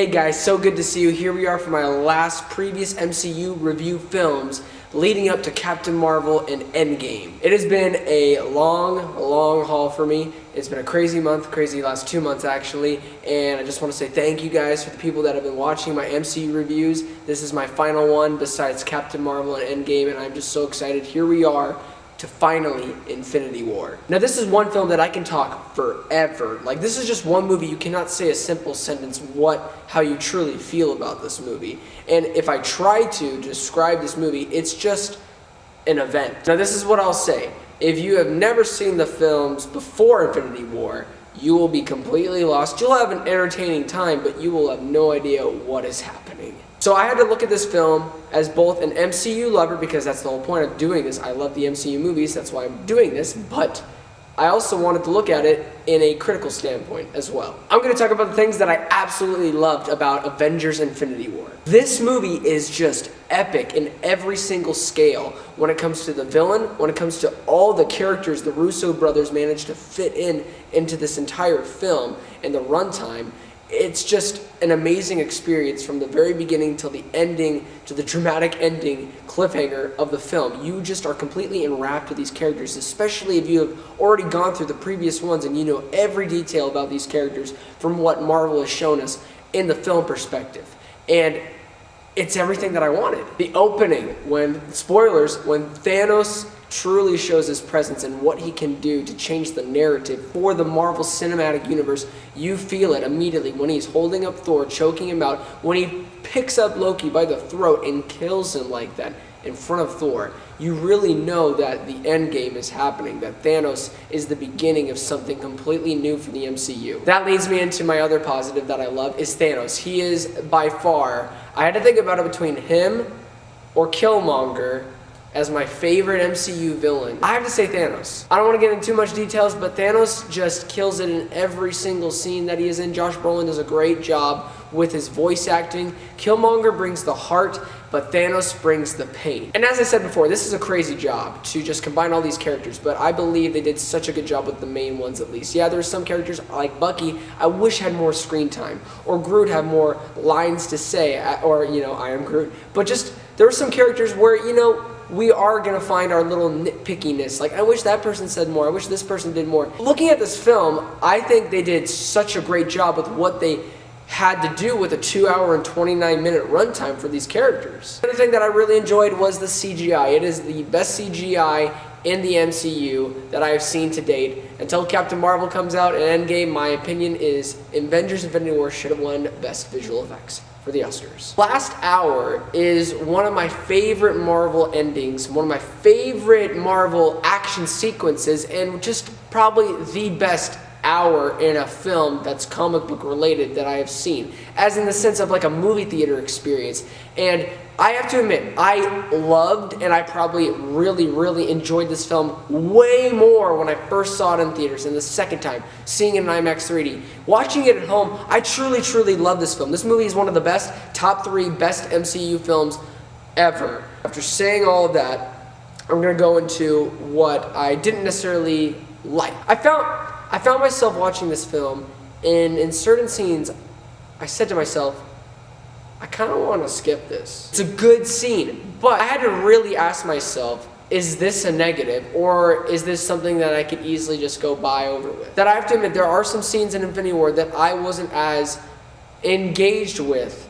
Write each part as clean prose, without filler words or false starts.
Hey guys, so good to see you. Here we are for my last previous MCU review films leading up to Captain Marvel and Endgame. It has been a long haul for me. It's been a crazy month, crazy last 2 months actually, and I just want to say thank you guys for the people that have been watching my MCU reviews. This is my final one besides Captain Marvel and Endgame, and I'm just so excited. Here we are to finally Infinity War. Now this is one film that I can talk forever. Like, this is just one movie. You cannot say a simple sentence how you truly feel about this movie. And if I try to describe this movie, it's just an event. Now this is what I'll say. If you have never seen the films before Infinity War, you will be completely lost. You'll have an entertaining time, but you will have no idea what is happening. So I had to look at this film as both an MCU lover, because that's the whole point of doing this. I love the MCU movies, that's why I'm doing this, but I also wanted to look at it in a critical standpoint as well. I'm going to talk about the things that I absolutely loved about Avengers Infinity War. This movie is just epic in every single scale when it comes to the villain, when it comes to all the characters the Russo Brothers managed to fit into this entire film and the runtime. It's just an amazing experience from the very beginning till the ending, to the dramatic ending cliffhanger of the film. You just are completely enwrapped with these characters, especially if you have already gone through the previous ones and you know every detail about these characters from what Marvel has shown us in the film perspective. And it's everything that I wanted. The opening, spoilers, when Thanos truly shows his presence and what he can do to change the narrative for the Marvel Cinematic Universe, you feel it immediately when he's holding up Thor, choking him out, when he picks up Loki by the throat and kills him like that in front of Thor. You really know that the end game is happening, that Thanos is the beginning of something completely new for the MCU. That leads me into my other positive that I love, is Thanos. He is by far, I had to think about it between him or Killmonger as my favorite MCU villain. I have to say Thanos. I don't want to get into too much details, but Thanos just kills it in every single scene that he is in. Josh Brolin does a great job with his voice acting. Killmonger brings the heart, but Thanos brings the pain. And as I said before, this is a crazy job to just combine all these characters, but I believe they did such a good job with the main ones at least. Yeah, there's some characters like Bucky I wish had more screen time, or Groot had more lines to say, or, you know, I am Groot. But just, there were some characters where, you know, we are going to find our little nitpickiness. Like, I wish that person said more. I wish this person did more. Looking at this film, I think they did such a great job with what they had to do with a 2-hour and 29-minute runtime for these characters. Another thing that I really enjoyed was the CGI. It is the best CGI in the MCU that I have seen to date. Until Captain Marvel comes out and Endgame, my opinion is Avengers Infinity War should have won Best Visual Effects for the Oscars. Last Hour is one of my favorite Marvel endings, one of my favorite Marvel action sequences, and just probably the best hour in a film that's comic book related that I have seen, as in the sense of like a movie theater experience. And I have to admit, I loved and I probably really enjoyed this film way more when I first saw it in theaters, and the second time seeing it in IMAX 3D. Watching it at home, I truly love this film. This movie is one of the best, top 3 best MCU films ever. After saying all of that, I'm going to go into what I didn't necessarily like. I found myself watching this film, and in certain scenes, I said to myself, I kind of want to skip this. It's a good scene, but I had to really ask myself, is this a negative, or is this something that I could easily just go by over with? That I have to admit, there are some scenes in Infinity War that I wasn't as engaged with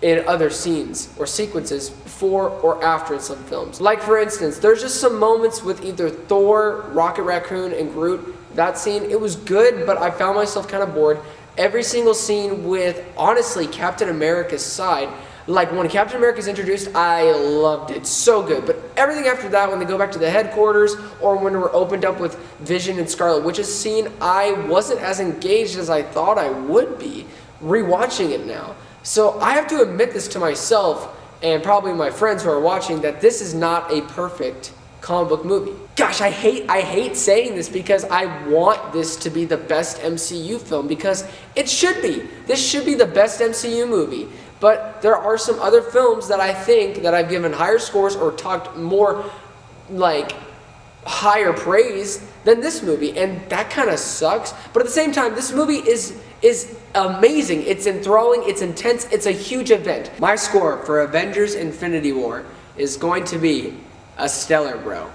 in other scenes or sequences before or after in some films. Like, for instance, there's just some moments with either Thor, Rocket Raccoon, and Groot. That scene, it was good, but I found myself kind of bored. Every single scene with, honestly, Captain America's side, like when Captain America's introduced, I loved it, so good. But everything after that, when they go back to the headquarters, or when we're opened up with Vision and Scarlet Witch's scene, I wasn't as engaged as I thought I would be rewatching it now. So I have to admit this to myself, and probably my friends who are watching, that this is not a perfect comic book movie. Gosh, I hate saying this, because I want this to be the best MCU film, because it should be. This should be the best MCU movie. But there are some other films that I think that I've given higher scores or talked more like higher praise than this movie, and that kind of sucks. But at the same time, this movie is amazing. It's enthralling, it's intense, it's a huge event. My score for Avengers Infinity War is going to be a stellar, bro.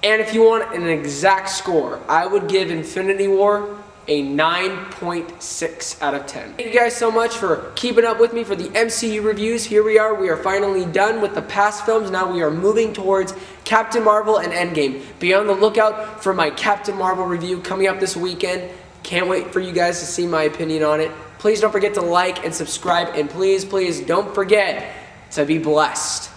And if you want an exact score, I would give Infinity War a 9.6 out of 10. Thank you guys so much for keeping up with me for the MCU reviews. Here we are finally done with the past films. Now we are moving towards Captain Marvel and Endgame. Be on the lookout for my Captain Marvel review coming up this weekend. Can't wait for you guys to see my opinion on it. Please don't forget to like and subscribe, and please, please don't forget to be blessed.